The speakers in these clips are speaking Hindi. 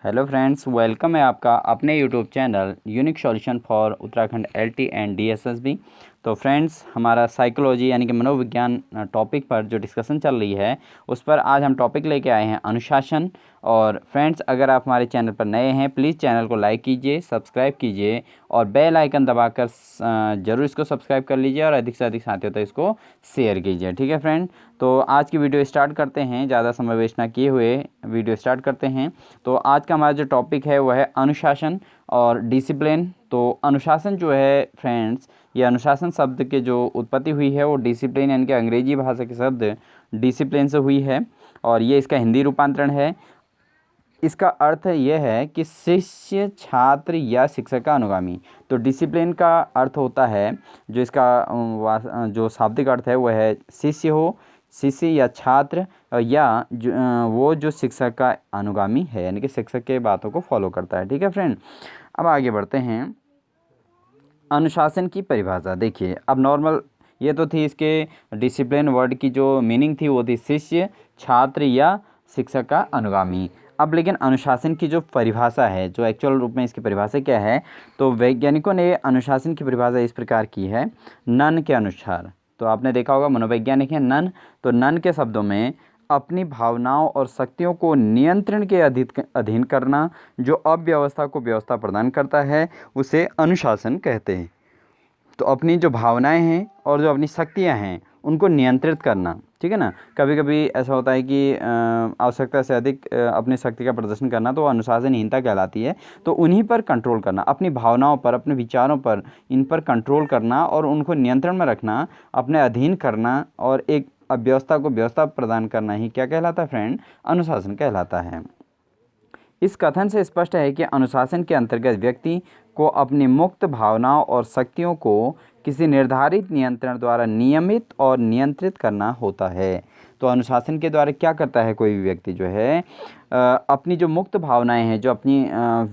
हेलो फ्रेंड्स, वेलकम है आपका अपने YouTube channel unique solution for Uttarakhand LT and DSSB. तो फ्रेंड्स, हमारा साइकोलॉजी यानी कि मनोविज्ञान टॉपिक पर जो डिस्कशन चल रही है उस पर आज हम टॉपिक लेके आए हैं अनुशासन। और फ्रेंड्स, अगर आप हमारे चैनल पर नए हैं प्लीज़ चैनल को लाइक कीजिए, सब्सक्राइब कीजिए और बेल आइकन दबाकर ज़रूर इसको सब्सक्राइब कर लीजिए और अधिक से अधिक साथियों तक इसको शेयर कीजिए। ठीक है फ्रेंड, तो आज की वीडियो स्टार्ट करते हैं। ज़्यादा समय वेस्ट ना किए हुए वीडियो स्टार्ट करते हैं। तो आज का हमारा जो टॉपिक है वह है अनुशासन और डिसिप्लिन। तो अनुशासन जो है फ्रेंड्स, ये अनुशासन शब्द के जो उत्पत्ति हुई है वो डिसिप्लिन यानी कि अंग्रेजी भाषा के शब्द डिसिप्लिन से हुई है और ये इसका हिंदी रूपांतरण है। इसका अर्थ यह है कि शिष्य, छात्र या शिक्षक का अनुगामी। तो डिसिप्लिन का अर्थ होता है, जो इसका जो शाब्दिक अर्थ है वह है शिष्य हो, शिष्य या छात्र, या वो जो शिक्षक का अनुगामी है यानी कि शिक्षक के बातों को फॉलो करता है। ठीक है फ्रेंड, अब आगे बढ़ते हैं। अनुशासन की परिभाषा देखिए। अब नॉर्मल ये तो थी इसके डिसिप्लिन वर्ड की जो मीनिंग थी वो थी शिष्य, छात्र या शिक्षक का अनुगामी। अब लेकिन अनुशासन की जो परिभाषा है, जो एक्चुअल रूप में इसकी परिभाषा क्या है, तो वैज्ञानिकों ने अनुशासन की परिभाषा इस प्रकार की है नन के अनुसार। तो आपने देखा होगा मनोवैज्ञानिक है नन, तो नन के शब्दों में अपनी भावनाओं और शक्तियों को नियंत्रण के अधीन करना, जो अव्यवस्था को व्यवस्था प्रदान करता है उसे अनुशासन कहते हैं। तो अपनी जो भावनाएं हैं और जो अपनी शक्तियां हैं उनको नियंत्रित करना, ठीक है ना। कभी कभी ऐसा होता है कि आवश्यकता से अधिक अपनी शक्ति का प्रदर्शन करना, तो अनुशासनहीनता कहलाती है। तो उन्हीं पर कंट्रोल करना, अपनी भावनाओं पर, अपने विचारों पर, इन पर कंट्रोल करना और उनको नियंत्रण में रखना, अपने अधीन करना और एक अव्यवस्था को व्यवस्था प्रदान करना ही क्या कहलाता है फ्रेंड? अनुशासन कहलाता है। इस कथन से स्पष्ट है कि अनुशासन के अंतर्गत व्यक्ति को अपनी मुक्त भावनाओं और शक्तियों को किसी निर्धारित नियंत्रण द्वारा नियमित और नियंत्रित करना होता है। तो अनुशासन के द्वारा क्या करता है कोई भी व्यक्ति जो है, अपनी जो मुक्त भावनाएं हैं, जो अपनी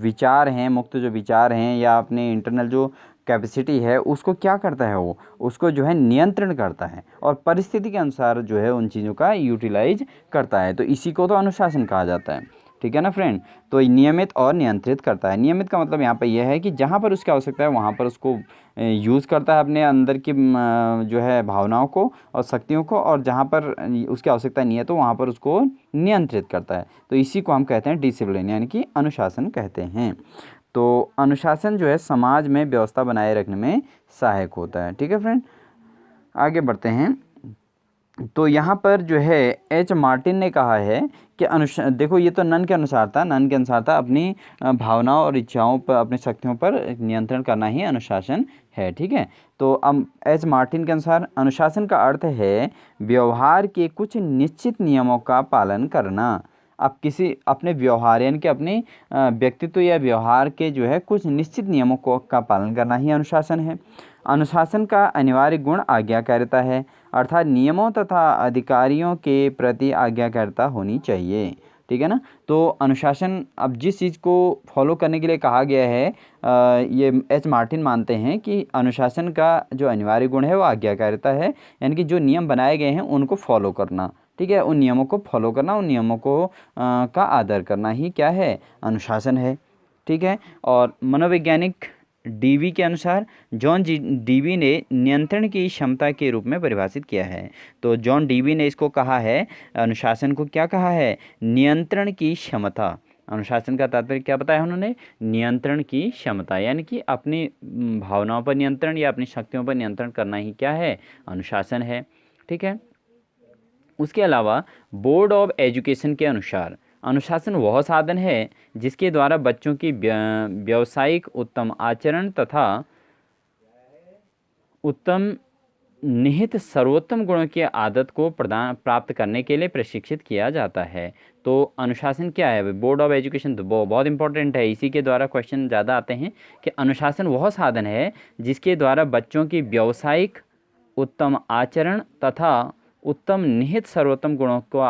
विचार हैं, मुक्त जो विचार हैं या अपने इंटरनल जो कैपेसिटी है उसको क्या करता है, वो उसको जो है नियंत्रण करता है और परिस्थिति के अनुसार जो है उन चीज़ों का यूटिलाइज करता है। तो इसी को तो अनुशासन कहा जाता है। ठीक है ना फ्रेंड, तो नियमित और नियंत्रित करता है। नियमित का मतलब यहाँ पर यह है कि जहाँ पर उसकी आवश्यकता है वहाँ पर उसको यूज़ करता है अपने अंदर की जो है भावनाओं को और शक्तियों को, और जहाँ पर उसकी आवश्यकता नहीं है तो वहाँ पर उसको नियंत्रित करता है। तो इसी को हम कहते हैं डिसिप्लिन यानी कि अनुशासन कहते हैं। तो अनुशासन जो है समाज में व्यवस्था बनाए रखने में सहायक होता है। ठीक है फ्रेंड, आगे बढ़ते हैं। तो यहाँ पर जो है एच मार्टिन ने कहा है कि देखो, ये तो नन के अनुसार था, नन के अनुसार था अपनी भावनाओं और इच्छाओं पर, अपनी शक्तियों पर नियंत्रण करना ही अनुशासन है। ठीक है, तो अब एच मार्टिन के अनुसार अनुशासन का अर्थ है व्यवहार के कुछ निश्चित नियमों का पालन करना। अब किसी अपने व्यवहार यानी कि अपने व्यक्तित्व या व्यवहार के जो है कुछ निश्चित नियमों को का पालन करना ही अनुशासन है। अनुशासन का अनिवार्य गुण आज्ञाकारिता है, अर्थात नियमों तथा अधिकारियों के प्रति आज्ञाकारिता होनी चाहिए। ठीक है ना। तो अनुशासन, अब जिस चीज़ को फॉलो करने के लिए कहा गया है, ये एच मार्टिन मानते हैं कि अनुशासन का जो अनिवार्य गुण है वो आज्ञाकारिता है, यानी कि जो नियम बनाए गए हैं उनको फॉलो करना। ठीक है, उन नियमों को फॉलो करना, उन नियमों को का आदर करना ही क्या है? अनुशासन है। ठीक है, और मनोवैज्ञानिक डीवी के अनुसार जॉन डीवी ने नियंत्रण की क्षमता के रूप में परिभाषित किया है। तो जॉन डीवी ने इसको कहा है, अनुशासन को क्या कहा है? नियंत्रण की क्षमता। अनुशासन का तात्पर्य क्या बताया उन्होंने? नियंत्रण की क्षमता, यानी कि अपनी भावनाओं पर नियंत्रण या अपनी शक्तियों पर नियंत्रण करना ही क्या है? अनुशासन है। ठीक है, उसके अलावा बोर्ड ऑफ एजुकेशन के अनुसार अनुशासन वह साधन है जिसके द्वारा बच्चों की व्यावसायिक उत्तम आचरण तथा उत्तम निहित सर्वोत्तम गुणों की आदत को प्राप्त करने के लिए प्रशिक्षित किया जाता है। तो अनुशासन क्या है? बोर्ड ऑफ एजुकेशन तो बहुत इंपॉर्टेंट है, इसी के द्वारा क्वेश्चन ज़्यादा आते हैं कि अनुशासन वह साधन है जिसके द्वारा बच्चों की व्यावसायिक उत्तम आचरण तथा उत्तम निहित सर्वोत्तम गुणों को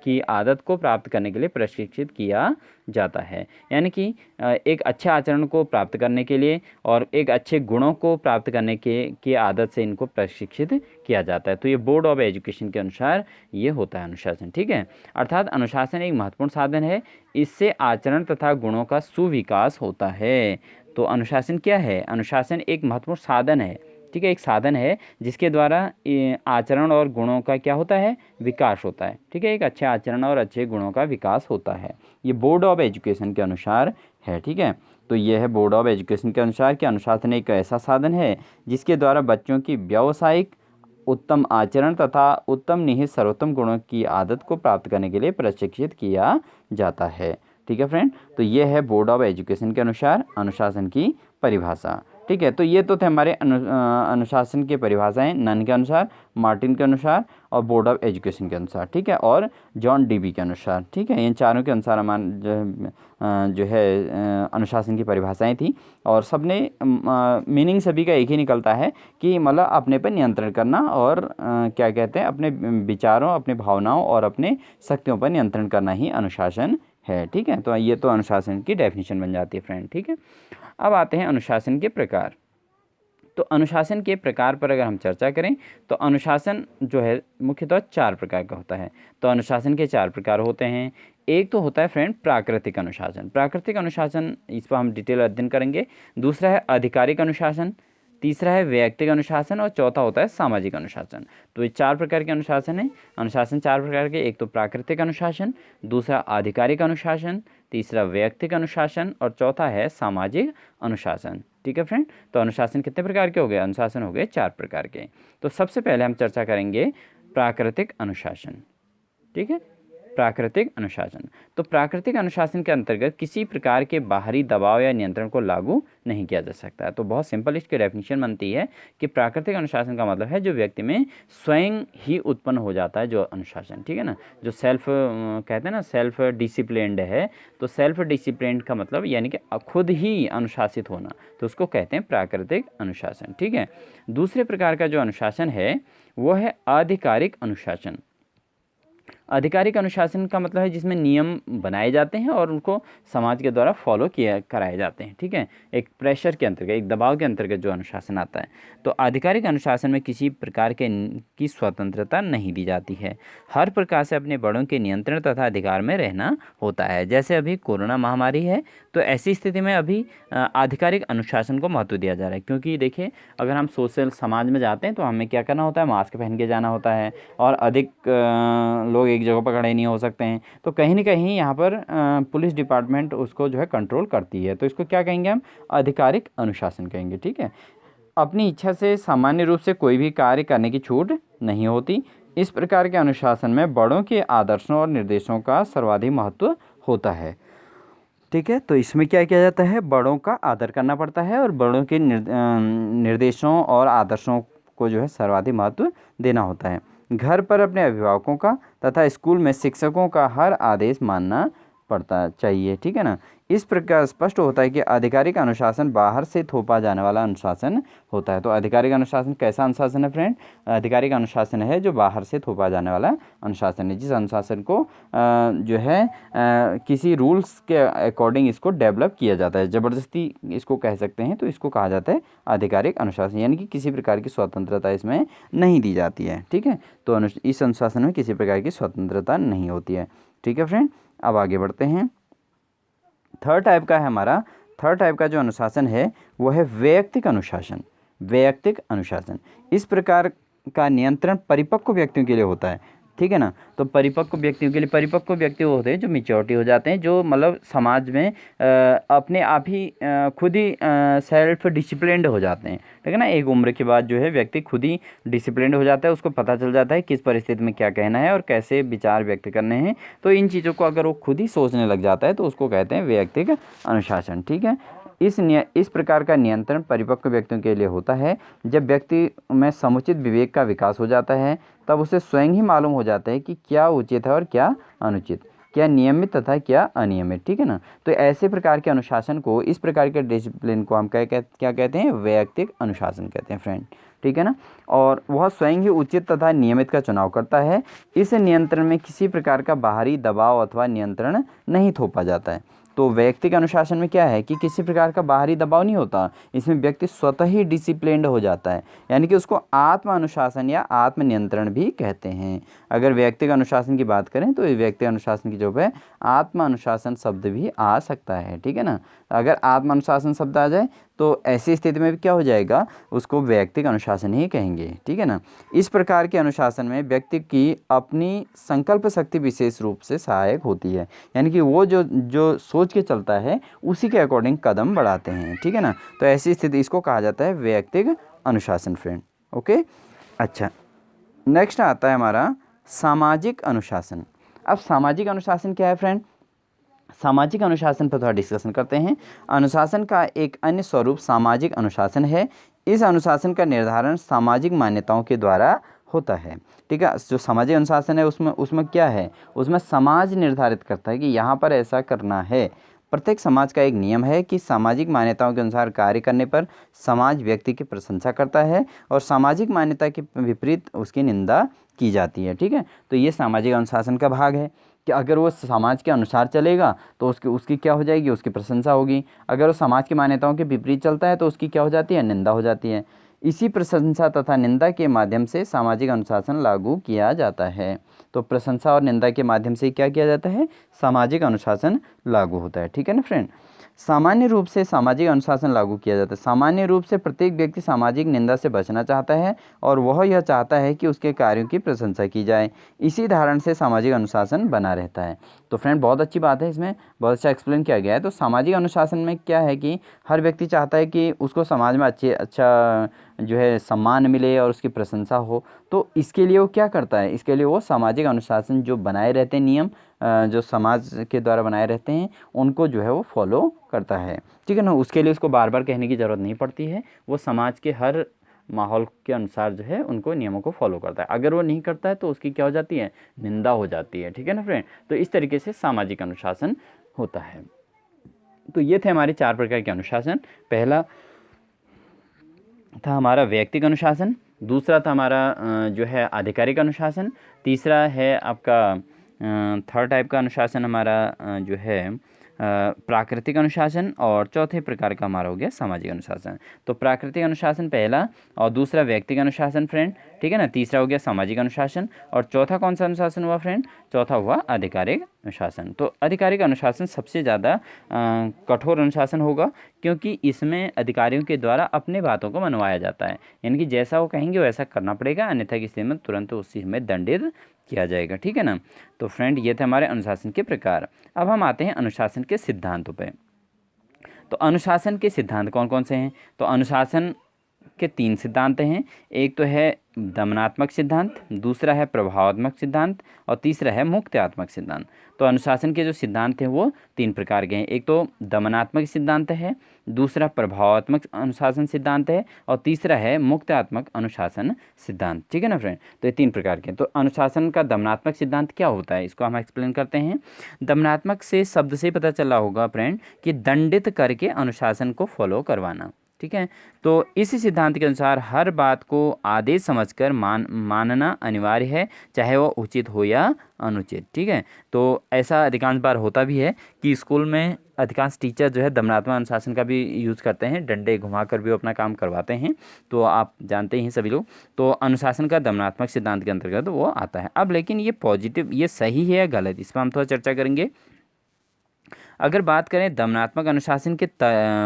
की आदत को प्राप्त करने के लिए प्रशिक्षित किया जाता है। यानी कि एक अच्छे आचरण को प्राप्त करने के लिए और एक अच्छे गुणों को प्राप्त करने की आदत से इनको प्रशिक्षित किया जाता है। तो ये बोर्ड ऑफ एजुकेशन के अनुसार ये होता है अनुशासन। ठीक है, अर्थात अनुशासन एक महत्वपूर्ण साधन है, इससे आचरण तथा गुणों का सुविकास होता है। तो अनुशासन क्या है? अनुशासन एक महत्वपूर्ण साधन है। ठीक है, एक साधन है जिसके द्वारा आचरण और गुणों का क्या होता है? विकास होता है। ठीक है, एक अच्छे आचरण और अच्छे गुणों का विकास होता है। ये बोर्ड ऑफ एजुकेशन के अनुसार है। ठीक है, तो ये है बोर्ड ऑफ एजुकेशन के अनुसार कि अनुशासन एक ऐसा साधन है जिसके द्वारा बच्चों की व्यावसायिक उत्तम आचरण तथा उत्तम निहित सर्वोत्तम गुणों की आदत को प्राप्त करने के लिए प्रशिक्षित किया जाता है। ठीक है फ्रेंड, तो ये है बोर्ड ऑफ एजुकेशन के अनुसार अनुशासन की परिभाषा। ठीक है, तो ये तो थे हमारे अनुशासन की परिभाषाएं, नन के अनुसार, मार्टिन के अनुसार और बोर्ड ऑफ एजुकेशन के अनुसार। ठीक है, और जॉन डीबी के अनुसार। ठीक है, इन चारों के अनुसार हमारे जो है अनुशासन की परिभाषाएं थी और सबने मीनिंग सभी का एक ही निकलता है कि मतलब अपने पर नियंत्रण करना और क्या कहते हैं, अपने विचारों, अपने भावनाओं और अपने शक्तियों पर नियंत्रण करना ही अनुशासन है। ठीक है, तो ये तो अनुशासन की डेफिनेशन बन जाती है फ्रेंड। ठीक है, अब आते हैं अनुशासन के प्रकार। तो अनुशासन के प्रकार पर अगर हम चर्चा करें तो अनुशासन जो है मुख्यतः 4 प्रकार का होता है। तो अनुशासन के 4 प्रकार होते हैं। एक तो होता है फ्रेंड प्राकृतिक अनुशासन। प्राकृतिक अनुशासन, इस पर हम डिटेल अध्ययन करेंगे। दूसरा है आधिकारिक अनुशासन, तीसरा है वैयक्तिक अनुशासन और चौथा होता है सामाजिक अनुशासन। तो ये 4 प्रकार के अनुशासन है। अनुशासन 4 प्रकार के, एक तो प्राकृतिक अनुशासन, दूसरा आधिकारिक अनुशासन, तीसरा वैयक्तिक अनुशासन और चौथा है सामाजिक अनुशासन। ठीक है फ्रेंड, तो अनुशासन कितने प्रकार के हो गए? अनुशासन हो गए 4 प्रकार के। तो सबसे पहले हम चर्चा करेंगे प्राकृतिक अनुशासन। ठीक है, प्राकृतिक अनुशासन। तो प्राकृतिक अनुशासन के अंतर्गत किसी प्रकार के बाहरी दबाव या नियंत्रण को लागू नहीं किया जा सकता है। तो बहुत सिंपल इसकी डेफिनेशन बनती है कि प्राकृतिक अनुशासन का मतलब है जो व्यक्ति में स्वयं ही उत्पन्न हो जाता है जो अनुशासन। ठीक है ना, जो सेल्फ कहते हैं ना, सेल्फ डिसिप्लिन्ड है। तो सेल्फ डिसिप्लिन्ड का मतलब यानी कि खुद ही अनुशासित होना, तो उसको कहते हैं प्राकृतिक अनुशासन। ठीक है, दूसरे प्रकार का जो अनुशासन है वो है आधिकारिक अनुशासन। आधिकारिक अनुशासन का मतलब है जिसमें नियम बनाए जाते हैं और उनको समाज के द्वारा फॉलो कराए जाते हैं। ठीक है, एक प्रेशर के अंतर्गत, एक दबाव के अंतर्गत जो अनुशासन आता है। तो आधिकारिक अनुशासन में किसी प्रकार की स्वतंत्रता नहीं दी जाती है। हर प्रकार से अपने बड़ों के नियंत्रण तथा अधिकार में रहना होता है। जैसे अभी कोरोना महामारी है, तो ऐसी स्थिति में अभी आधिकारिक अनुशासन को महत्व दिया जा रहा है। क्योंकि देखिए, अगर हम सोशल समाज में जाते हैं तो हमें क्या करना होता है? मास्क पहन के जाना होता है और अधिक लोग एक जगह पर खड़े नहीं हो सकते हैं। तो कहीं ना कहीं यहाँ पर पुलिस डिपार्टमेंट उसको जो है कंट्रोल करती है। तो इसको क्या कहेंगे हम? आधिकारिक अनुशासन कहेंगे। ठीक है, अपनी इच्छा से सामान्य रूप से कोई भी कार्य करने की छूट नहीं होती। इस प्रकार के अनुशासन में बड़ों के आदर्शों और निर्देशों का सर्वाधिक महत्व होता है। ठीक है, तो इसमें क्या किया जाता है? बड़ों का आदर करना पड़ता है और बड़ों के निर्देशों और आदर्शों को जो है सर्वाधिक महत्व देना होता है। घर पर अपने अभिभावकों का तथा स्कूल में शिक्षकों का हर आदेश मानना पड़ता चाहिए। ठीक है ना, इस प्रकार स्पष्ट होता है कि आधिकारिक अनुशासन बाहर से थोपा जाने वाला अनुशासन होता है। तो आधिकारिक अनुशासन कैसा अनुशासन है फ्रेंड? आधिकारिक अनुशासन है जो बाहर से थोपा जाने वाला अनुशासन है, जिस अनुशासन को जो है किसी रूल्स के अकॉर्डिंग इसको डेवलप किया जाता है, ज़बरदस्ती इसको कह सकते हैं। तो इसको कहा जाता है आधिकारिक अनुशासन, यानी कि किसी प्रकार की स्वतंत्रता इसमें नहीं दी जाती है। ठीक है, तो इस अनुशासन में किसी प्रकार की स्वतंत्रता नहीं होती है। ठीक है फ्रेंड, अब आगे बढ़ते हैं। थर्ड टाइप का है हमारा, थर्ड टाइप का जो अनुशासन है वो है वैयक्तिक अनुशासन। वैयक्तिक अनुशासन, इस प्रकार का नियंत्रण परिपक्व व्यक्तियों के लिए होता है। ठीक है ना, तो परिपक्व व्यक्तियों के लिए, परिपक्व व्यक्ति वो होते हैं जो मैच्योरिटी हो जाते हैं, जो मतलब समाज में अपने आप ही खुद ही सेल्फ डिसिप्लिन्ड हो जाते हैं। ठीक है ना, एक उम्र के बाद जो है व्यक्ति खुद ही डिसिप्लिन्ड हो जाता है, उसको पता चल जाता है किस परिस्थिति में क्या कहना है और कैसे विचार व्यक्त करने हैं। तो इन चीज़ों को अगर वो खुद ही सोचने लग जाता है तो उसको कहते हैं वैयक्तिक अनुशासन। ठीक है, इस प्रकार का नियंत्रण परिपक्व व्यक्तियों के लिए होता है। जब व्यक्ति में समुचित विवेक का विकास हो जाता है तब उसे स्वयं ही मालूम हो जाता है कि क्या उचित है और क्या अनुचित। क्या नियमित तथा क्या अनियमित, ठीक है ना। तो ऐसे प्रकार के अनुशासन को, इस प्रकार के डिसिप्लिन को हम क्या कहते हैं, वैयक्तिक अनुशासन कहते हैं फ्रेंड, ठीक है ना। और वह स्वयं ही उचित तथा नियमित का चुनाव करता है। इस नियंत्रण में किसी प्रकार का बाहरी दबाव अथवा नियंत्रण नहीं थोपा जाता है। तो वैयक्तिक अनुशासन में क्या है कि किसी प्रकार का बाहरी दबाव नहीं होता, इसमें व्यक्ति स्वतः ही डिसिप्लिन्ड हो जाता है, यानी कि उसको आत्म अनुशासन या आत्म नियंत्रण भी कहते हैं। अगर व्यक्तिगत अनुशासन की बात करें तो व्यक्तिगत अनुशासन की जगह पे आत्म अनुशासन शब्द भी आ सकता है, ठीक है ना। अगर आत्म अनुशासन शब्द आ जाए तो ऐसी स्थिति में भी क्या हो जाएगा, उसको व्यक्तिगत अनुशासन ही कहेंगे, ठीक है ना। इस प्रकार के अनुशासन में व्यक्ति की अपनी संकल्प शक्ति विशेष रूप से सहायक होती है, यानी कि वो जो सोच के चलता है उसी के अकॉर्डिंग कदम बढ़ाते हैं, ठीक है ना। तो ऐसी स्थिति इसको कहा जाता है व्यक्तिगत अनुशासन फ्रेंड, ओके। अच्छा, नेक्स्ट आता है हमारा सामाजिक अनुशासन। अब सामाजिक अनुशासन क्या है फ्रेंड, सामाजिक अनुशासन पर थोड़ा डिस्कशन करते हैं। अनुशासन का एक अन्य स्वरूप सामाजिक अनुशासन है। इस अनुशासन का निर्धारण सामाजिक मान्यताओं के द्वारा होता है, ठीक है। जो सामाजिक अनुशासन है उसमें क्या है, उसमें समाज निर्धारित करता है कि यहाँ पर ऐसा करना है। प्रत्येक समाज का एक नियम है कि सामाजिक मान्यताओं के अनुसार कार्य करने पर समाज व्यक्ति की प्रशंसा करता है और सामाजिक मान्यता के विपरीत उसकी निंदा की जाती है, ठीक है। तो ये सामाजिक अनुशासन का भाग है कि अगर वो समाज के अनुसार चलेगा तो उसकी क्या हो जाएगी, उसकी प्रशंसा होगी। अगर वो समाज की मान्यताओं के विपरीत चलता है तो उसकी क्या हो जाती है, निंदा हो जाती है। इसी प्रशंसा तथा निंदा के माध्यम से सामाजिक अनुशासन लागू किया जाता है। तो प्रशंसा और निंदा के माध्यम से क्या किया जाता है, सामाजिक अनुशासन लागू होता है, ठीक है ना फ्रेंड। सामान्य रूप से सामाजिक अनुशासन लागू किया जाता है। सामान्य रूप से प्रत्येक व्यक्ति सामाजिक निंदा से बचना चाहता है और वह यह चाहता है कि उसके कार्यों की प्रशंसा की जाए। इसी धारण से सामाजिक अनुशासन बना रहता है। तो फ्रेंड बहुत अच्छी बात है, इसमें बहुत अच्छा एक्सप्लेन किया गया है। तो सामाजिक अनुशासन में क्या है कि हर व्यक्ति चाहता है कि उसको समाज में अच्छा जो है सम्मान मिले और उसकी प्रशंसा हो। तो इसके लिए वो क्या करता है, इसके लिए वो सामाजिक अनुशासन जो बनाए रहते हैं, नियम जो समाज के द्वारा बनाए रहते हैं, उनको जो है वो फॉलो करता है, ठीक है ना। उसके लिए उसको बार बार कहने की ज़रूरत नहीं पड़ती है, वो समाज के हर माहौल के अनुसार जो है उनको नियमों को फॉलो करता है। अगर वो नहीं करता है तो उसकी क्या हो जाती है, निंदा हो जाती है, ठीक है ना फ्रेंड। तो इस तरीके से सामाजिक अनुशासन होता है। तो ये थे हमारे 4 प्रकार के अनुशासन। पहला था हमारा व्यक्तिगत अनुशासन, दूसरा था हमारा जो है आधिकारिक अनुशासन, तीसरा है आपका थर्ड टाइप का अनुशासन हमारा जो है प्राकृतिक अनुशासन, और चौथे प्रकार का हमारा हो गया सामाजिक अनुशासन। तो प्राकृतिक अनुशासन पहला, और दूसरा व्यक्तिगत अनुशासन फ्रेंड, ठीक है ना। तीसरा हो गया सामाजिक अनुशासन, और चौथा कौन सा अनुशासन हुआ फ्रेंड, चौथा हुआ आधिकारिक अनुशासन। तो आधिकारिक अनुशासन सबसे ज़्यादा कठोर अनुशासन होगा, क्योंकि इसमें अधिकारियों के द्वारा अपने बातों को मनवाया जाता है, यानी कि जैसा वो कहेंगे वैसा करना पड़ेगा, अन्यथा की स्थिति में तुरंत उस चीज़ में दंडित किया जाएगा, ठीक है ना। तो फ्रेंड ये थे हमारे अनुशासन के प्रकार। अब हम आते हैं अनुशासन के सिद्धांतों पे। तो अनुशासन के सिद्धांत कौन कौन से हैं, तो अनुशासन के 3 सिद्धांत हैं। एक तो है दमनात्मक सिद्धांत, दूसरा है प्रभावात्मक सिद्धांत, और तीसरा है मुक्त्यात्मक सिद्धांत। तो अनुशासन के जो सिद्धांत हैं वो 3 प्रकार के हैं। एक तो दमनात्मक सिद्धांत है, दूसरा प्रभावात्मक अनुशासन सिद्धांत है, और तीसरा है मुक्त्यात्मक अनुशासन सिद्धांत, ठीक है ना फ्रेंड। तो ये 3 प्रकार के हैं। तो अनुशासन का दमनात्मक सिद्धांत क्या होता है, इसको हम एक्सप्लेन करते हैं। दमनात्मक से शब्द से पता चला होगा फ्रेंड कि दंडित करके अनुशासन को फॉलो करवाना, ठीक है। तो इस सिद्धांत के अनुसार हर बात को आदेश समझकर मानना अनिवार्य है, चाहे वो उचित हो या अनुचित, ठीक है। तो ऐसा अधिकांश बार होता भी है कि स्कूल में अधिकांश टीचर जो है दमनात्मक अनुशासन का भी यूज़ करते हैं, डंडे घुमाकर भी वो अपना काम करवाते हैं, तो आप जानते हैं सभी लोग। तो अनुशासन का दमनात्मक सिद्धांत के अंतर्गत वो आता है। अब लेकिन ये पॉजिटिव, ये सही है या गलत, इस पर हम थोड़ा चर्चा करेंगे। अगर बात करें दमनात्मक अनुशासन के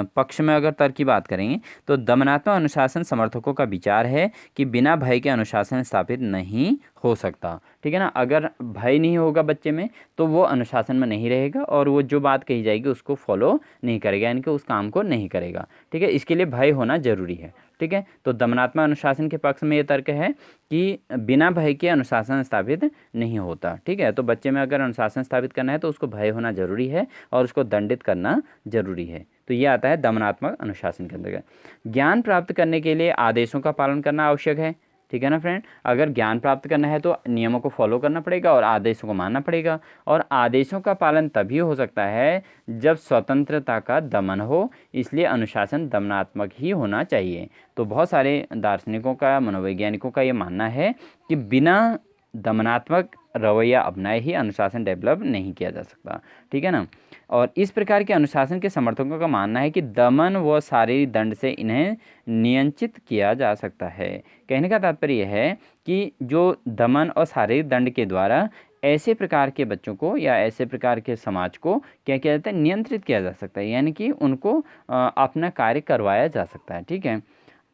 पक्ष में, अगर तर्क की बात करेंगे तो दमनात्मक अनुशासन समर्थकों का विचार है कि बिना भय के अनुशासन स्थापित नहीं हो सकता, ठीक है ना। अगर भय नहीं होगा बच्चे में तो वो अनुशासन में नहीं रहेगा और वो जो बात कही जाएगी उसको फॉलो नहीं करेगा, यानी कि उस काम को नहीं करेगा, ठीक है। इसके लिए भय होना जरूरी है, ठीक है। तो दमनात्मक अनुशासन के पक्ष में ये तर्क है कि बिना भय के अनुशासन स्थापित नहीं होता, ठीक है। तो बच्चे में अगर अनुशासन स्थापित करना है तो उसको भय होना जरूरी है और उसको दंडित करना जरूरी है। तो ये आता है दमनात्मक अनुशासन के अंतर्गत। ज्ञान प्राप्त करने के लिए आदेशों का पालन करना आवश्यक है, ठीक है ना फ्रेंड। अगर ज्ञान प्राप्त करना है तो नियमों को फॉलो करना पड़ेगा और आदेशों को मानना पड़ेगा, और आदेशों का पालन तभी हो सकता है जब स्वतंत्रता का दमन हो, इसलिए अनुशासन दमनात्मक ही होना चाहिए। तो बहुत सारे दार्शनिकों का, मनोवैज्ञानिकों का ये मानना है कि बिना दमनात्मक रवैया अपनाए ही अनुशासन डेवलप नहीं किया जा सकता, ठीक है ना। और इस प्रकार के अनुशासन के समर्थकों का मानना है कि दमन व शारीरिक दंड से इन्हें नियंत्रित किया जा सकता है। कहने का तात्पर्य यह है कि जो दमन और शारीरिक दंड के द्वारा ऐसे प्रकार के बच्चों को या ऐसे प्रकार के समाज को क्या किया जाता है, नियंत्रित किया जा सकता है, यानी कि उनको अपना कार्य करवाया जा सकता है, ठीक है।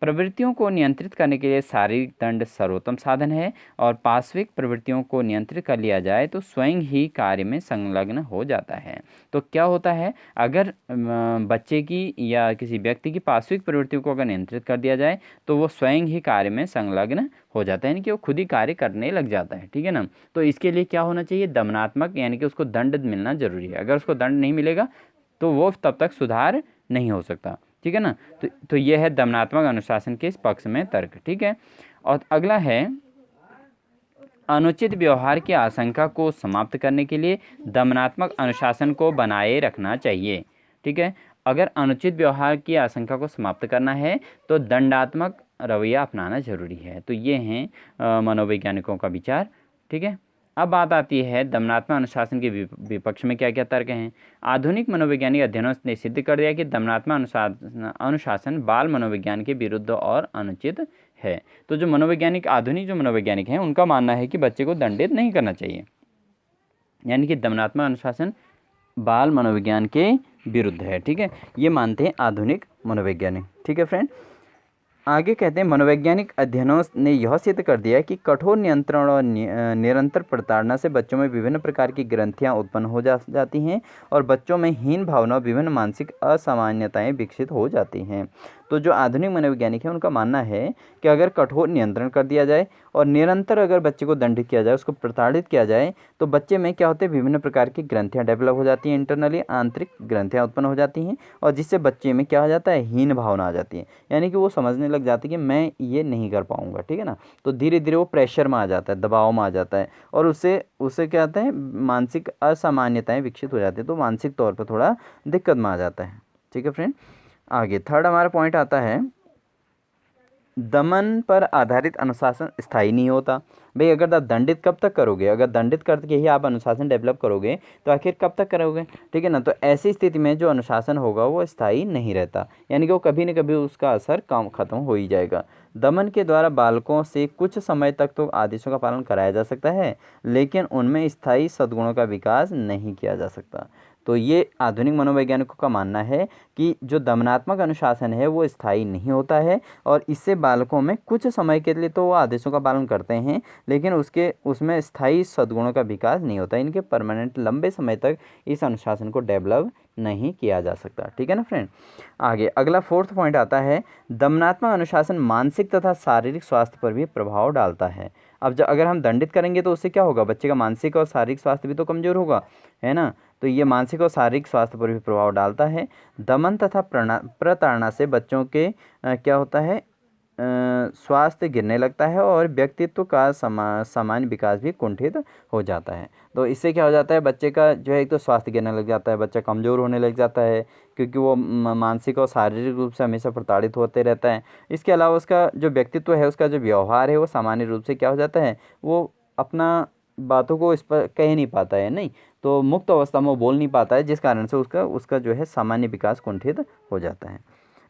प्रवृत्तियों को नियंत्रित करने के लिए शारीरिक दंड सर्वोत्तम साधन है, और पार्श्विक प्रवृत्तियों को नियंत्रित कर लिया जाए तो स्वयं ही कार्य में संलग्न हो जाता है। तो क्या होता है, अगर बच्चे की या किसी व्यक्ति की पार्श्विक प्रवृत्तियों को अगर नियंत्रित कर दिया जाए तो वो स्वयं ही कार्य में संलग्न हो जाता है, यानी कि वो खुद ही कार्य करने लग जाता है, ठीक है ना। तो इसके लिए क्या होना चाहिए, दमनात्मक, यानी कि उसको दंड मिलना जरूरी है। अगर उसको दंड नहीं मिलेगा तो वो तब तक सुधार नहीं हो सकता, ठीक है ना। तो ये है दमनात्मक अनुशासन के इस पक्ष में तर्क, ठीक है। और अगला है, अनुचित व्यवहार की आशंका को समाप्त करने के लिए दमनात्मक अनुशासन को बनाए रखना चाहिए, ठीक है। अगर अनुचित व्यवहार की आशंका को समाप्त करना है तो दंडात्मक रवैया अपनाना जरूरी है। तो ये हैं मनोवैज्ञानिकों का विचार, ठीक है। अब बात आती है दमनात्मक अनुशासन के विपक्ष में क्या क्या तर्क हैं। आधुनिक मनोवैज्ञानिक अध्ययनों ने सिद्ध कर दिया कि दमनात्मक अनुशासन बाल मनोविज्ञान के विरुद्ध और अनुचित है। तो जो मनोवैज्ञानिक, आधुनिक जो मनोवैज्ञानिक हैं, उनका मानना है कि बच्चे को दंडित नहीं करना चाहिए, यानी कि दमनात्मक अनुशासन बाल मनोविज्ञान के विरुद्ध है, ठीक है। ये मानते हैं आधुनिक मनोवैज्ञानिक, ठीक है फ्रेंड। आगे कहते हैं, मनोवैज्ञानिक अध्ययनों ने यह सिद्ध कर दिया कि कठोर नियंत्रण और निरंतर प्रताड़ना से बच्चों में विभिन्न प्रकार की ग्रंथियां उत्पन्न हो जाती हैं और बच्चों में हीन भावना, विभिन्न मानसिक असामान्यताएं विकसित हो जाती हैं। तो जो आधुनिक मनोवैज्ञानिक है उनका मानना है कि अगर कठोर नियंत्रण कर दिया जाए और निरंतर अगर बच्चे को दंडित किया जाए, उसको प्रताड़ित किया जाए, तो बच्चे में क्या होते हैं, विभिन्न प्रकार की ग्रंथियाँ डेवलप हो जाती हैं, इंटरनली आंतरिक ग्रंथियाँ उत्पन्न हो जाती हैं, और जिससे बच्चे में क्या हो जाता है, हीन भावना आ जाती है, यानी कि वो समझने लग जाती है कि मैं ये नहीं कर पाऊँगा, ठीक है ना। तो धीरे धीरे वो प्रेशर में आ जाता है, दबाव में आ जाता है, और उससे क्या होता है, मानसिक असामान्यताएँ विकसित हो जाती है, तो मानसिक तौर पर थोड़ा दिक्कत में आ जाता है, ठीक है फ्रेंड। आगे थर्ड हमारा पॉइंट आता है, दमन पर आधारित अनुशासन स्थायी नहीं होता। भाई अगर आप दंडित कब तक करोगे, अगर दंडित करके ही आप अनुशासन डेवलप करोगे तो आखिर कब तक करोगे, ठीक है ना। तो ऐसी स्थिति में जो अनुशासन होगा वो स्थायी नहीं रहता, यानी कि वो कभी न कभी उसका असर कम खत्म हो ही जाएगा। दमन के द्वारा बालकों से कुछ समय तक तो आदेशों का पालन कराया जा सकता है, लेकिन उनमें स्थायी सद्गुणों का विकास नहीं किया जा सकता। तो ये आधुनिक मनोवैज्ञानिकों का मानना है कि जो दमनात्मक अनुशासन है वो स्थायी नहीं होता है, और इससे बालकों में कुछ समय के लिए तो वो आदेशों का पालन करते हैं, लेकिन उसमें स्थायी सद्गुणों का विकास नहीं होता, इनके परमानेंट लंबे समय तक इस अनुशासन को डेवलप नहीं किया जा सकता, ठीक है ना फ्रेंड। आगे अगला फोर्थ पॉइंट आता है, दमनात्मक अनुशासन मानसिक तथा शारीरिक स्वास्थ्य पर भी प्रभाव डालता है। अब जब अगर हम दंडित करेंगे तो उससे क्या होगा, बच्चे का मानसिक और शारीरिक स्वास्थ्य भी तो कमजोर होगा, है ना। तो ये मानसिक और शारीरिक स्वास्थ्य पर भी प्रभाव डालता है। दमन तथा प्रताड़ना से बच्चों के क्या होता है, स्वास्थ्य गिरने लगता है और व्यक्तित्व का सामान्य विकास भी कुंठित हो जाता है। तो इससे क्या हो जाता है, बच्चे का जो है एक तो स्वास्थ्य गिरने लग जाता है, बच्चा कमज़ोर होने लग जाता है, क्योंकि वो मानसिक और शारीरिक रूप से हमेशा प्रताड़ित होते रहता है। इसके अलावा उसका जो व्यक्तित्व है, उसका जो व्यवहार है, वो सामान्य रूप से क्या हो जाता है, वो अपना बातों को इस पर कह नहीं पाता है, नहीं तो मुक्त अवस्था में वो बोल नहीं पाता है, जिस कारण से उसका जो है सामान्य विकास कुंठित हो जाता है।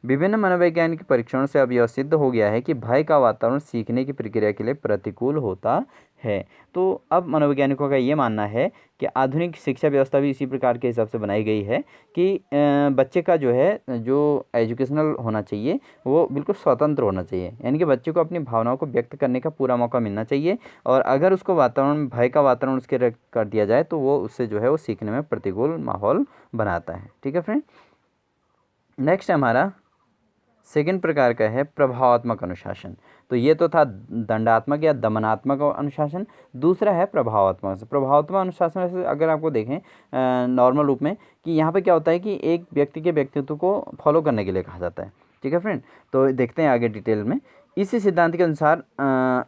विभिन्न मनोवैज्ञानिक परीक्षणों से अब यह सिद्ध हो गया है कि भय का वातावरण सीखने की प्रक्रिया के लिए प्रतिकूल होता है। तो अब मनोवैज्ञानिकों का ये मानना है कि आधुनिक शिक्षा व्यवस्था भी इसी प्रकार के हिसाब से बनाई गई है कि बच्चे का जो है, जो एजुकेशनल होना चाहिए वो बिल्कुल स्वतंत्र होना चाहिए, यानी कि बच्चे को अपनी भावनाओं को व्यक्त करने का पूरा मौका मिलना चाहिए, और अगर उसको वातावरण, भय का वातावरण उसके कर दिया जाए तो वो उससे जो है वो सीखने में प्रतिकूल माहौल बनाता है, ठीक है फ्रेंड। नेक्स्ट हमारा सेकंड प्रकार का है प्रभावात्मक अनुशासन। तो ये तो था दंडात्मक या दमनात्मक अनुशासन, दूसरा है प्रभावात्मक। प्रभावात्मक अनुशासन वैसे अगर आपको देखें नॉर्मल रूप में, कि यहाँ पे क्या होता है कि एक व्यक्ति के व्यक्तित्व को फॉलो करने के लिए कहा जाता है, ठीक है फ्रेंड। तो देखते हैं आगे डिटेल में। इस सिद्धांत के अनुसार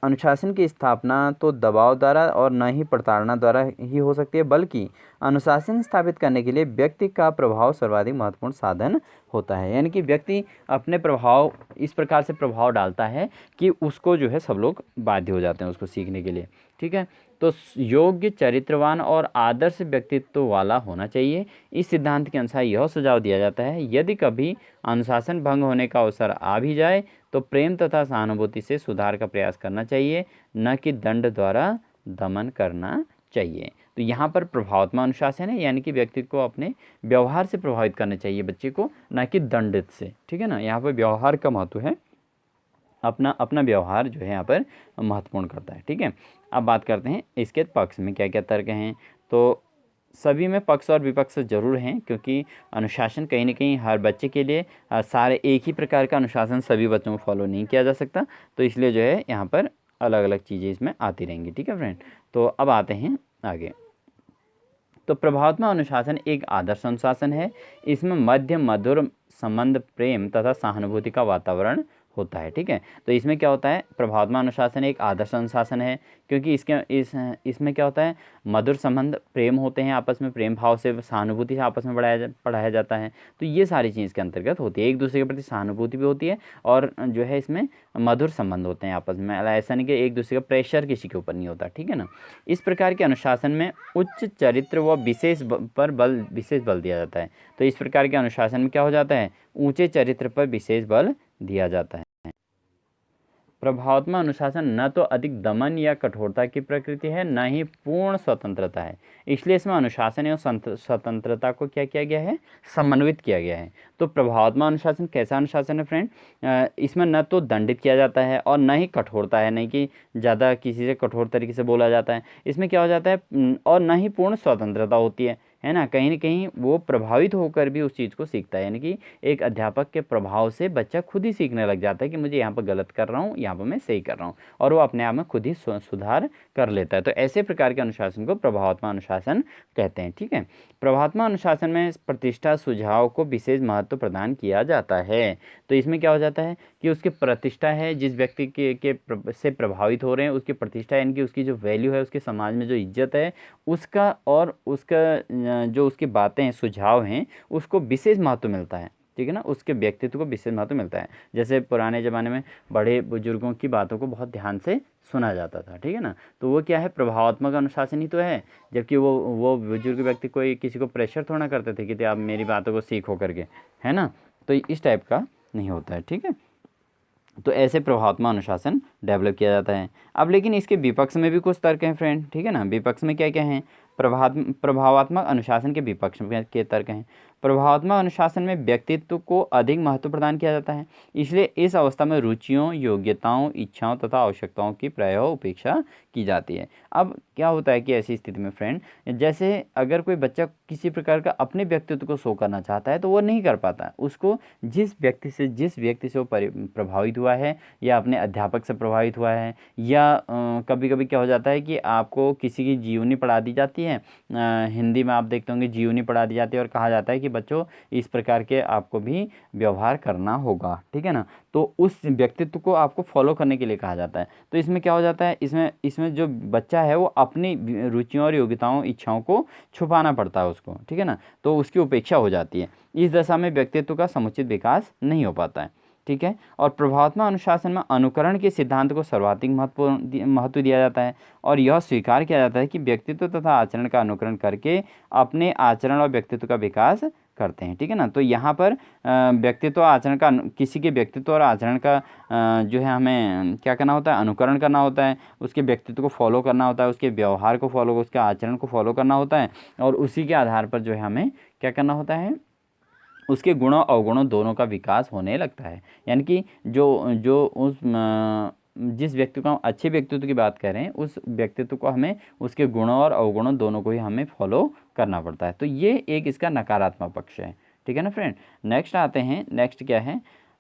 अनुशासन की स्थापना तो दबाव द्वारा और न ही प्रताड़ना द्वारा ही हो सकती है, बल्कि अनुशासन स्थापित करने के लिए व्यक्ति का प्रभाव सर्वाधिक महत्वपूर्ण साधन होता है। यानी कि व्यक्ति अपने प्रभाव इस प्रकार से प्रभाव डालता है कि उसको जो है सब लोग बाध्य हो जाते हैं उसको सीखने के लिए। ठीक है, तो योग्य, चरित्रवान और आदर्श व्यक्तित्व वाला होना चाहिए। इस सिद्धांत के अनुसार यह सुझाव दिया जाता है, यदि कभी अनुशासन भंग होने का अवसर आ भी जाए तो प्रेम तथा सहानुभूति से सुधार का प्रयास करना चाहिए, न कि दंड द्वारा दमन करना चाहिए। तो यहाँ पर प्रभावात्मक अनुशासन है, यानी कि व्यक्ति को अपने व्यवहार से प्रभावित करना चाहिए बच्चे को, न कि दंडित से। ठीक है ना, यहाँ पर व्यवहार का महत्व है, अपना अपना व्यवहार जो है यहाँ पर महत्वपूर्ण करता है। ठीक है, अब बात करते हैं इसके पक्ष में क्या क्या तर्क हैं। तो सभी में पक्ष और विपक्ष जरूर हैं, क्योंकि अनुशासन कहीं ना कहीं हर बच्चे के लिए सारे एक ही प्रकार का अनुशासन सभी बच्चों को फॉलो नहीं किया जा सकता, तो इसलिए जो है यहाँ पर अलग अलग चीज़ें इसमें आती रहेंगी। ठीक है फ्रेंड, तो अब आते हैं आगे। तो प्रभावात्मक अनुशासन एक आदर्श अनुशासन है। इसमें मध्यम, मधुर संबंध, प्रेम तथा सहानुभूति का वातावरण होता है। ठीक है, तो इसमें क्या होता है, प्रभावात्मक अनुशासन एक आदर्श अनुशासन है, क्योंकि इसमें क्या होता है, मधुर संबंध, प्रेम होते हैं आपस में, प्रेम भाव से, सहानुभूति से आपस में पढ़ाया जाता है। तो ये सारी चीज़ के अंतर्गत होती है, एक दूसरे के प्रति सहानुभूति भी होती है, और जो है इसमें मधुर संबंध होते हैं आपस में। ऐसा नहीं कि एक दूसरे का प्रेशर किसी के ऊपर नहीं होता। ठीक है ना, इस प्रकार के अनुशासन में उच्च चरित्र व विशेष बल दिया जाता है। तो इस प्रकार के अनुशासन में क्या हो जाता है, ऊंचे चरित्र पर विशेष बल दिया जाता है। प्रभावात्मक अनुशासन न तो अधिक दमन या कठोरता की प्रकृति है, न ही पूर्ण स्वतंत्रता है, इसलिए इसमें अनुशासन एवं स्वतंत्रता को क्या किया गया है, समन्वित किया गया है। तो प्रभावात्मक अनुशासन कैसा अनुशासन है फ्रेंड, इसमें न तो दंडित किया जाता है और न ही कठोरता है, नहीं कि ज़्यादा किसी से कठोर तरीके से बोला जाता है। इसमें क्या हो जाता है, और न ही पूर्ण स्वतंत्रता होती है ना कहीं वो प्रभावित होकर भी उस चीज़ को सीखता है, यानी कि एक अध्यापक के प्रभाव से बच्चा खुद ही सीखने लग जाता है कि मुझे यहाँ पर गलत कर रहा हूँ, यहाँ पर मैं सही कर रहा हूँ, और वो अपने आप में खुद ही सुधार कर लेता है। तो ऐसे प्रकार के अनुशासन को प्रभावात्मक अनुशासन कहते हैं। ठीक है, प्रभावात्मक अनुशासन में प्रतिष्ठा, सुझाव को विशेष महत्व प्रदान किया जाता है। तो इसमें क्या हो जाता है कि उसकी प्रतिष्ठा है, जिस व्यक्ति से प्रभावित हो रहे हैं उसकी प्रतिष्ठा, यानी कि उसकी जो वैल्यू है, उसके समाज में जो इज्जत है उसका, और उसका जो उसकी बातें हैं, सुझाव हैं, उसको विशेष महत्व मिलता है। ठीक है ना, उसके व्यक्तित्व को विशेष महत्व मिलता है। जैसे पुराने ज़माने में बड़े बुजुर्गों की बातों को बहुत ध्यान से सुना जाता था। ठीक है ना, तो वो क्या है, प्रभावात्मक अनुशासन ही तो है। जबकि वो बुजुर्ग व्यक्ति कोई किसी को प्रेशर थोड़ा करते थे कि आप मेरी बातों को सीखो करके, है ना, तो इस टाइप का नहीं होता है। ठीक है, तो ऐसे प्रभावात्मक अनुशासन डेवलप किया जाता है। अब लेकिन इसके विपक्ष में भी कुछ तर्क हैं फ्रेंड। ठीक है ना, विपक्ष में क्या क्या हैं, प्रभावात्मक अनुशासन के विपक्ष के तर्क हैं। प्रभावात्मक अनुशासन में व्यक्तित्व को अधिक महत्व प्रदान किया जाता है, इसलिए इस अवस्था में रुचियों, योग्यताओं, इच्छाओं तथा आवश्यकताओं की प्रायः उपेक्षा की जाती है। अब क्या होता है कि ऐसी स्थिति में फ्रेंड, जैसे अगर कोई बच्चा किसी प्रकार का अपने व्यक्तित्व को शो करना चाहता है तो वो नहीं कर पाता है। उसको जिस व्यक्ति से वो प्रभावित हुआ है, या अपने अध्यापक से प्रभावित हुआ है, या कभी कभी क्या हो जाता है कि आपको किसी की जीवनी पढ़ा दी जाती है, हिंदी में आप देखते होंगे जीवनी पढ़ा दी जाती है, और कहा जाता है कि बच्चों इस प्रकार के आपको भी व्यवहार करना होगा। ठीक है ना, तो उस व्यक्तित्व को आपको फॉलो करने के लिए कहा जाता है। तो इसमें क्या हो जाता है, इसमें जो बच्चा है वो अपनी रुचियों और योग्यताओं, इच्छाओं को छुपाना पड़ता है उसको। ठीक है ना, तो उसकी उपेक्षा हो जाती है। इस दशा में व्यक्तित्व का समुचित विकास नहीं हो पाता है। ठीक है, और प्रभावात्मक अनुशासन में अनुकरण के सिद्धांत को सर्वाधिक महत्व दिया जाता है, और यह स्वीकार किया जाता है कि व्यक्तित्व तथा आचरण का अनुकरण करके अपने आचरण और व्यक्तित्व का विकास करते हैं। ठीक है ना, तो यहाँ पर व्यक्तित्व आचरण का, किसी के व्यक्तित्व और आचरण का जो है हमें क्या करना होता है, अनुकरण करना होता है, उसके व्यक्तित्व को फॉलो करना होता है, उसके व्यवहार को फॉलो, उसके आचरण को फॉलो करना होता है, और उसी के आधार पर जो है हमें क्या करना होता है, उसके गुणों अवगुणों दोनों का विकास होने लगता है। यानी कि जिस व्यक्ति को हम अच्छे व्यक्तित्व की बात करें, उस व्यक्तित्व को हमें उसके गुणों और अवगुणों दोनों को ही हमें फॉलो करना पड़ता है। तो ये एक इसका नकारात्मक पक्ष है। ठीक है ना फ्रेंड, नेक्स्ट आते हैं। नेक्स्ट क्या है,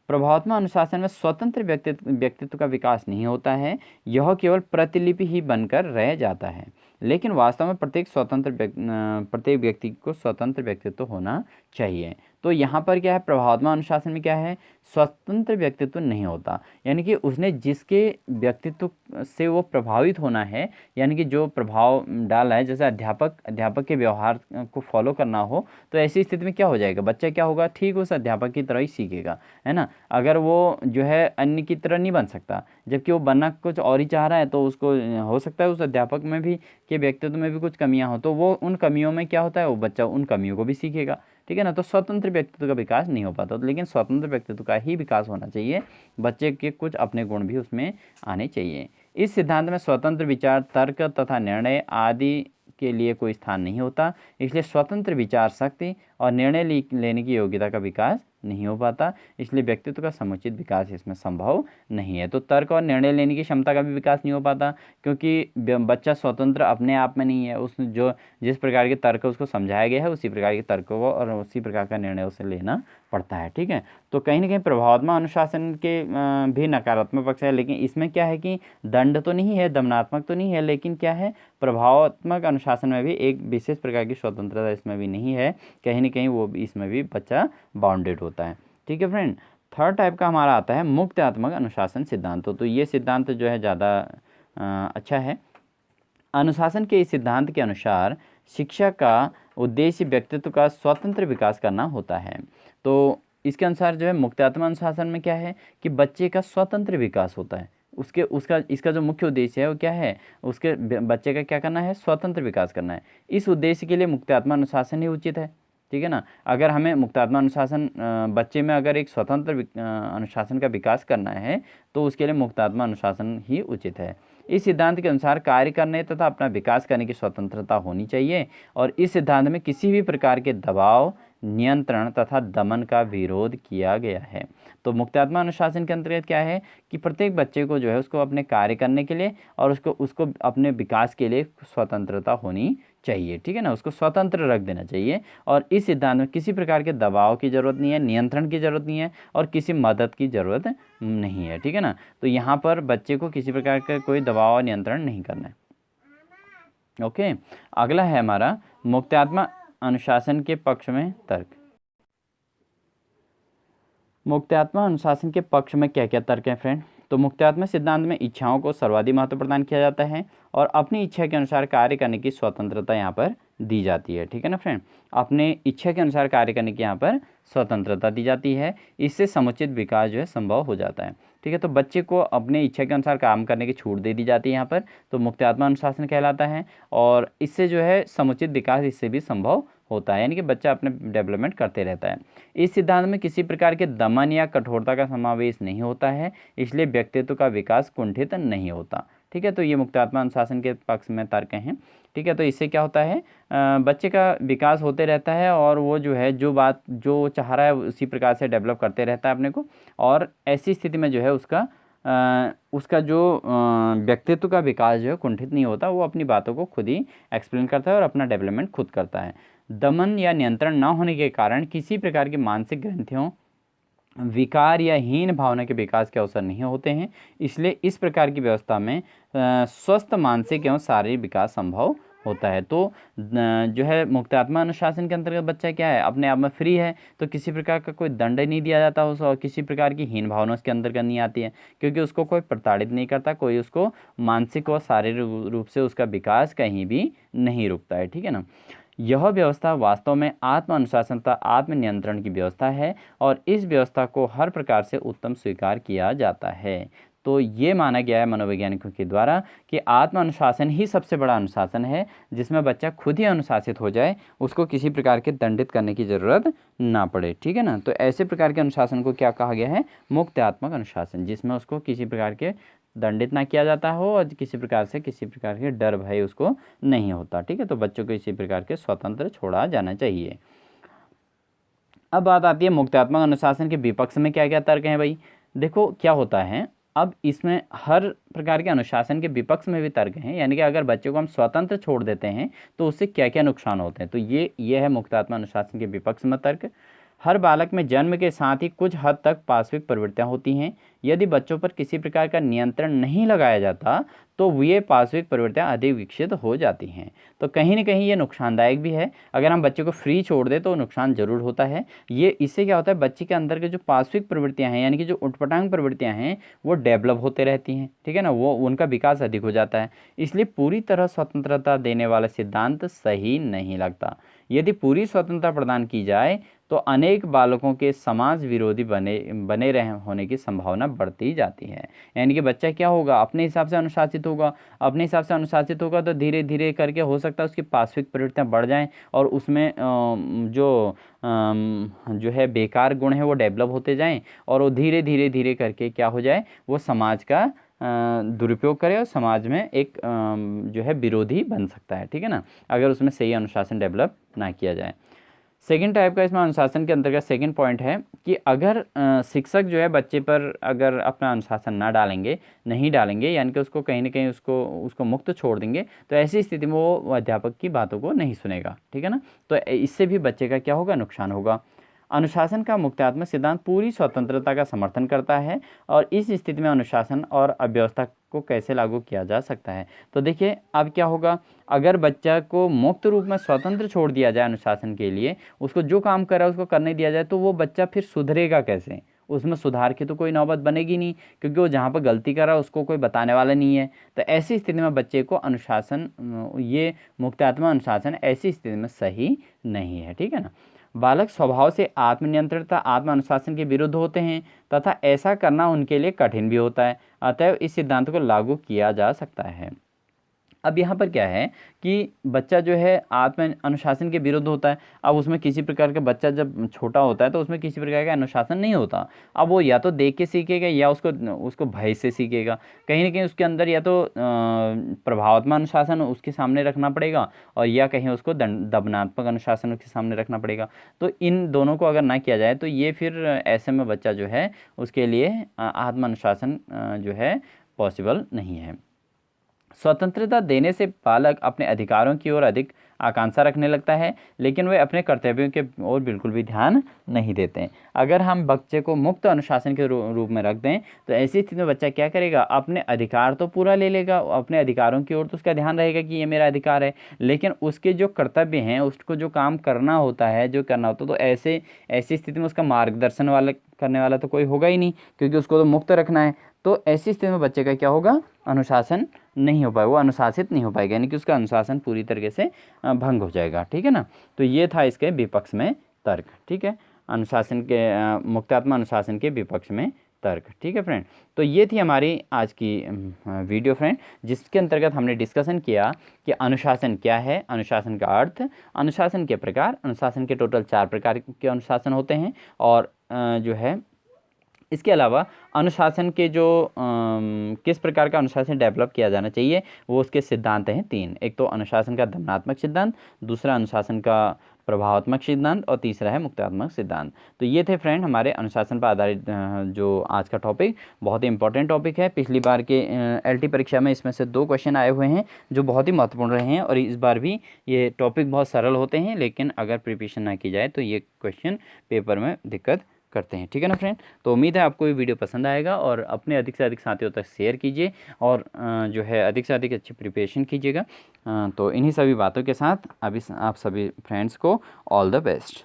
प्रभावात्मक अनुशासन में स्वतंत्र व्यक्तित्व का विकास नहीं होता है, यह केवल प्रतिलिपि ही बनकर रह जाता है। लेकिन वास्तव में प्रत्येक व्यक्ति को स्वतंत्र व्यक्तित्व होना चाहिए। तो यहाँ पर क्या है, प्रभावात्मक अनुशासन में क्या है, स्वतंत्र व्यक्तित्व नहीं होता, यानी कि उसने जिसके व्यक्तित्व से वो प्रभावित होना है, यानी कि जो प्रभाव डाला है, जैसे अध्यापक के व्यवहार को फॉलो करना हो, तो ऐसी स्थिति में क्या हो जाएगा, बच्चा क्या होगा, ठीक उस अध्यापक की तरह ही सीखेगा, है ना। अगर वो जो है अन्य की तरह नहीं बन सकता, जबकि वो बनना कुछ और ही चाह रहा है, तो उसको हो सकता है उस अध्यापक में भी के व्यक्तित्व में भी कुछ कमियां हो, तो वो उन कमियों में क्या होता है, वो बच्चा उन कमियों को भी सीखेगा, ठीक है ना। तो स्वतंत्र व्यक्तित्व का विकास नहीं हो पाता, लेकिन स्वतंत्र व्यक्तित्व का ही विकास होना चाहिए, बच्चे के कुछ अपने गुण भी उसमें आने चाहिए। इस सिद्धांत में स्वतंत्र विचार, तर्क तथा निर्णय आदि के लिए कोई स्थान नहीं होता, इसलिए स्वतंत्र विचार शक्ति और निर्णय लेने की योग्यता का विकास नहीं हो पाता, इसलिए व्यक्तित्व का समुचित विकास इसमें संभव नहीं है। तो तर्क और निर्णय लेने की क्षमता का भी विकास नहीं हो पाता, क्योंकि बच्चा स्वतंत्र अपने आप में नहीं है, उस जो जिस प्रकार के तर्क उसको समझाया गया है उसी प्रकार के तर्क को और उसी प्रकार का निर्णय उसे लेना पड़ता है, ठीक है। तो कहीं ना कहीं प्रभावात्मक अनुशासन के भी नकारात्मक पक्ष है, लेकिन इसमें क्या है कि दंड तो नहीं है, दमनात्मक तो नहीं है, लेकिन क्या है, प्रभावात्मक अनुशासन में भी एक विशेष प्रकार की स्वतंत्रता इसमें भी नहीं है, कहीं ना कहीं वो भी इसमें भी बच्चा बाउंडेड होता है, ठीक है फ्रेंड। थर्ड टाइप का हमारा आता है मुक्त्यात्मक अनुशासन सिद्धांत। तो ये सिद्धांत जो है ज़्यादा अच्छा है। अनुशासन के इस सिद्धांत के अनुसार शिक्षा का उद्देश्य व्यक्तित्व का स्वतंत्र विकास करना होता है। तो इसके अनुसार जो है मुक्त्यात्मक अनुशासन में क्या है कि बच्चे का स्वतंत्र विकास होता है, उसके उसका इसका जो मुख्य उद्देश्य है वो क्या है, उसके बच्चे का क्या करना है, स्वतंत्र विकास करना है। इस उद्देश्य के लिए मुक्त्यात्मक अनुशासन ही उचित है, ठीक है ना। अगर हमें मुक्त्यात्मक अनुशासन बच्चे में अगर एक स्वतंत्र अनुशासन का विकास करना है, तो उसके लिए मुक्त्यात्मक अनुशासन ही उचित है। इस सिद्धांत के अनुसार कार्य करने तथा अपना विकास करने की स्वतंत्रता होनी चाहिए, और इस सिद्धांत में किसी भी प्रकार के दबाव, नियंत्रण तथा दमन का विरोध किया गया है। तो मुक्त्यात्मक अनुशासन के अंतर्गत क्या है कि प्रत्येक बच्चे को जो है उसको अपने कार्य करने के लिए और उसको अपने विकास के लिए स्वतंत्रता होनी चाहिए, ठीक है ना, उसको स्वतंत्र रख देना चाहिए। और इस सिद्धांत में किसी प्रकार के दबाव की जरूरत नहीं है, नियंत्रण की जरूरत नहीं है और किसी मदद की जरूरत नहीं है, ठीक है ना। तो यहाँ पर बच्चे को किसी प्रकार का कोई दबाव और नियंत्रण नहीं करना है। ओके, अगला है हमारा मुक्त्यात्मक अनुशासन के पक्ष में तर्क। मुक्त्यात्मक अनुशासन के पक्ष में क्या क्या तर्क हैं फ्रेंड। तो मुक्त्यात्मक सिद्धांत में इच्छाओं को सर्वाधिक महत्व प्रदान किया जाता है और अपनी इच्छा के अनुसार कार्य करने की स्वतंत्रता यहाँ पर दी जाती है, ठीक है ना फ्रेंड। अपने इच्छा के अनुसार कार्य करने की यहाँ पर स्वतंत्रता दी जाती है, इससे समुचित विकास जो है संभव हो जाता है, ठीक है। तो बच्चे को अपने इच्छा के अनुसार काम करने की छूट दे दी जाती है यहाँ पर, तो मुक्त्यात्मक अनुशासन कहलाता है। और इससे जो है समुचित विकास इससे भी संभव होता है, यानी कि बच्चा अपने डेवलपमेंट करते रहता है। इस सिद्धांत में किसी प्रकार के दमन या कठोरता का समावेश नहीं होता है, इसलिए व्यक्तित्व का विकास कुंठित नहीं होता, ठीक है। तो ये मुक्त्यात्मक अनुशासन के पक्ष में तर्क हैं, ठीक है। तो इससे क्या होता है, बच्चे का विकास होते रहता है और वो जो है जो बात जो चाह रहा है उसी प्रकार से डेवलप करते रहता है अपने को, और ऐसी स्थिति में जो है उसका जो व्यक्तित्व का विकास जो है कुंठित नहीं होता, वो अपनी बातों को खुद ही एक्सप्लेन करता है और अपना डेवलपमेंट खुद करता है। दमन या नियंत्रण न होने के कारण किसी प्रकार की मानसिक ग्रंथियों, विकार या हीन भावना के विकास के अवसर नहीं होते हैं, इसलिए इस प्रकार की व्यवस्था में स्वस्थ मानसिक एवं शारीरिक विकास संभव होता है। तो जो है मुक्त्यात्मक अनुशासन के अंतर्गत बच्चा क्या है, अपने आप में फ्री है, तो किसी प्रकार का कोई दंड नहीं दिया जाता उसे और किसी प्रकार की हीन भावना उसके अंतर्गत नहीं आती है, क्योंकि उसको कोई प्रताड़ित नहीं करता, कोई उसको मानसिक और शारीरिक रूप से उसका विकास कहीं भी नहीं रुकता है, ठीक है ना। यह व्यवस्था वास्तव में आत्म अनुशासन तथा आत्मनियंत्रण की व्यवस्था है और इस व्यवस्था को हर प्रकार से उत्तम स्वीकार किया जाता है। तो ये माना गया है मनोवैज्ञानिकों के द्वारा कि आत्म अनुशासन ही सबसे बड़ा अनुशासन है, जिसमें बच्चा खुद ही अनुशासित हो जाए, उसको किसी प्रकार के दंडित करने की ज़रूरत ना पड़े, ठीक है ना। तो ऐसे प्रकार के अनुशासन को क्या कहा गया है, मुक्त्यात्मक अनुशासन, जिसमें उसको किसी प्रकार के दंडित ना किया जाता हो और किसी प्रकार के डर भय उसको नहीं होता, ठीक है। तो बच्चों को इसी प्रकार के स्वतंत्र छोड़ा जाना चाहिए। अब बात आती है मुक्त्यात्मक अनुशासन के विपक्ष में क्या क्या तर्क हैं भाई। देखो क्या होता है, अब इसमें हर प्रकार के अनुशासन के विपक्ष में भी तर्क हैं, यानी कि अगर बच्चों को हम स्वतंत्र छोड़ देते हैं तो उससे क्या क्या नुकसान होते हैं। तो ये है मुक्त्यात्मक अनुशासन के विपक्ष में तर्क। हर बालक में जन्म के साथ ही कुछ हद तक पाशविक प्रवृत्तियां होती हैं। यदि बच्चों पर किसी प्रकार का नियंत्रण नहीं लगाया जाता तो ये पाशविक प्रवृत्तियां अधिक विकसित हो जाती हैं। तो कहीं ना कहीं ये नुकसानदायक भी है। अगर हम बच्चे को फ्री छोड़ दें तो नुकसान जरूर होता है। ये इससे क्या होता है, बच्चे के अंदर के जो पाशविक प्रवृत्तियां हैं यानी कि जो उटपटांग प्रवृत्तियां हैं वो डेवलप होते रहती हैं, ठीक है ना, वो उनका विकास अधिक हो जाता है। इसलिए पूरी तरह स्वतंत्रता देने वाला सिद्धांत सही नहीं लगता। यदि पूरी स्वतंत्रता प्रदान की जाए तो अनेक बालकों के समाज विरोधी बने बने रह होने की संभावना बढ़ती जाती है। यानी कि बच्चा क्या होगा, अपने हिसाब से अनुशासित होगा, अपने हिसाब से अनुशासित होगा तो धीरे धीरे करके हो सकता है उसकी पाशविक प्रवृत्तियाँ बढ़ जाएं और उसमें जो है बेकार गुण है वो डेवलप होते जाएं और वो धीरे धीरे धीरे करके क्या हो जाए, वो समाज का दुरुपयोग करे और समाज में एक जो है विरोधी बन सकता है, ठीक है ना, अगर उसमें सही अनुशासन डेवलप ना किया जाए। सेकेंड टाइप का इसमें अनुशासन के अंतर्गत सेकेंड पॉइंट है कि अगर शिक्षक जो है बच्चे पर अगर अपना अनुशासन ना डालेंगे, नहीं डालेंगे, यानी कि उसको कहीं ना कहीं उसको मुक्त छोड़ देंगे तो ऐसी स्थिति में वो अध्यापक की बातों को नहीं सुनेगा, ठीक है ना। तो इससे भी बच्चे का क्या होगा, नुकसान होगा। अनुशासन का मुक्त्यात्मक सिद्धांत पूरी स्वतंत्रता का समर्थन करता है और इस स्थिति में अनुशासन और अव्यवस्था को कैसे लागू किया जा सकता है। तो देखिए अब क्या होगा, अगर बच्चा को मुक्त रूप में स्वतंत्र छोड़ दिया जाए अनुशासन के लिए, उसको जो काम कर रहा है उसको करने दिया जाए, तो वो बच्चा फिर सुधरेगा कैसे, उसमें सुधार की तो कोई नौबत बनेगी नहीं, क्योंकि वो जहाँ पर गलती कर रहा है उसको कोई बताने वाला नहीं है। तो ऐसी स्थिति में बच्चे को अनुशासन, ये मुक्त्यात्मक अनुशासन ऐसी स्थिति में सही नहीं है, ठीक है ना। बालक स्वभाव से आत्मनियंत्रणता आत्म अनुशासन के विरुद्ध होते हैं तथा ऐसा करना उनके लिए कठिन भी होता है, अतएव इस सिद्धांत को लागू किया जा सकता है। अब यहाँ पर क्या है कि बच्चा जो है आत्म अनुशासन के विरुद्ध होता है। अब उसमें किसी प्रकार का, बच्चा जब छोटा होता है तो उसमें किसी प्रकार का अनुशासन नहीं होता। अब वो या तो देख के सीखेगा या उसको भय से सीखेगा। कहीं ना कहीं उसके अंदर या तो प्रभावात्मक अनुशासन उसके सामने रखना पड़ेगा और या कहीं उसको दंडात्मक अनुशासन उसके सामने रखना पड़ेगा। तो इन दोनों को अगर ना किया जाए तो ये फिर ऐसे में बच्चा जो है उसके लिए आत्म अनुशासन जो है पॉसिबल नहीं है। स्वतंत्रता देने से बालक अपने अधिकारों की ओर अधिक आकांक्षा रखने लगता है, लेकिन वे अपने कर्तव्यों के ओर बिल्कुल भी ध्यान नहीं देते हैं। अगर हम बच्चे को मुक्त अनुशासन के रूप में रख दें तो ऐसी स्थिति में बच्चा क्या करेगा, अपने अधिकार तो पूरा ले लेगा, अपने अधिकारों की ओर तो उसका ध्यान रहेगा कि ये मेरा अधिकार है, लेकिन उसके जो कर्तव्य हैं, उसको जो काम करना होता है, जो करना होता है, तो ऐसी स्थिति में उसका मार्गदर्शन करने वाला तो कोई होगा ही नहीं, क्योंकि उसको तो मुक्त रखना है। तो ऐसी स्थिति में बच्चे का क्या होगा, अनुशासन नहीं हो पाएगा, वो अनुशासित नहीं हो पाएगा, यानी कि उसका अनुशासन पूरी तरीके से भंग हो जाएगा, ठीक है ना। तो ये था इसके विपक्ष में तर्क, ठीक है, अनुशासन के मुक्तात्मक अनुशासन के विपक्ष में तर्क, ठीक है फ्रेंड। तो ये थी हमारी आज की वीडियो फ्रेंड, जिसके अंतर्गत हमने डिस्कशन किया कि अनुशासन क्या है, अनुशासन का अर्थ, अनुशासन के प्रकार। अनुशासन के टोटल 4 प्रकार के अनुशासन होते हैं और जो है इसके अलावा अनुशासन के जो किस प्रकार का अनुशासन डेवलप किया जाना चाहिए वो उसके सिद्धांत हैं 3। एक तो अनुशासन का दमनात्मक सिद्धांत, दूसरा अनुशासन का प्रभावात्मक सिद्धांत और तीसरा है मुक्तात्मक सिद्धांत। तो ये थे फ्रेंड हमारे अनुशासन पर आधारित जो आज का टॉपिक, बहुत ही इंपॉर्टेंट टॉपिक है। पिछली बार के एलटी परीक्षा में इसमें से 2 क्वेश्चन आए हुए हैं जो बहुत ही महत्वपूर्ण रहे हैं और इस बार भी ये टॉपिक बहुत सरल होते हैं, लेकिन अगर प्रिपरेशन ना की जाए तो ये क्वेश्चन पेपर में दिक्कत करते हैं, ठीक है ना फ्रेंड। तो उम्मीद है आपको ये वीडियो पसंद आएगा और अपने अधिक से अधिक साथियों तक शेयर कीजिए और जो है अधिक से अधिक अच्छी प्रिपरेशन कीजिएगा। तो इन्हीं सभी बातों के साथ अभी आप सभी फ्रेंड्स को ऑल द बेस्ट।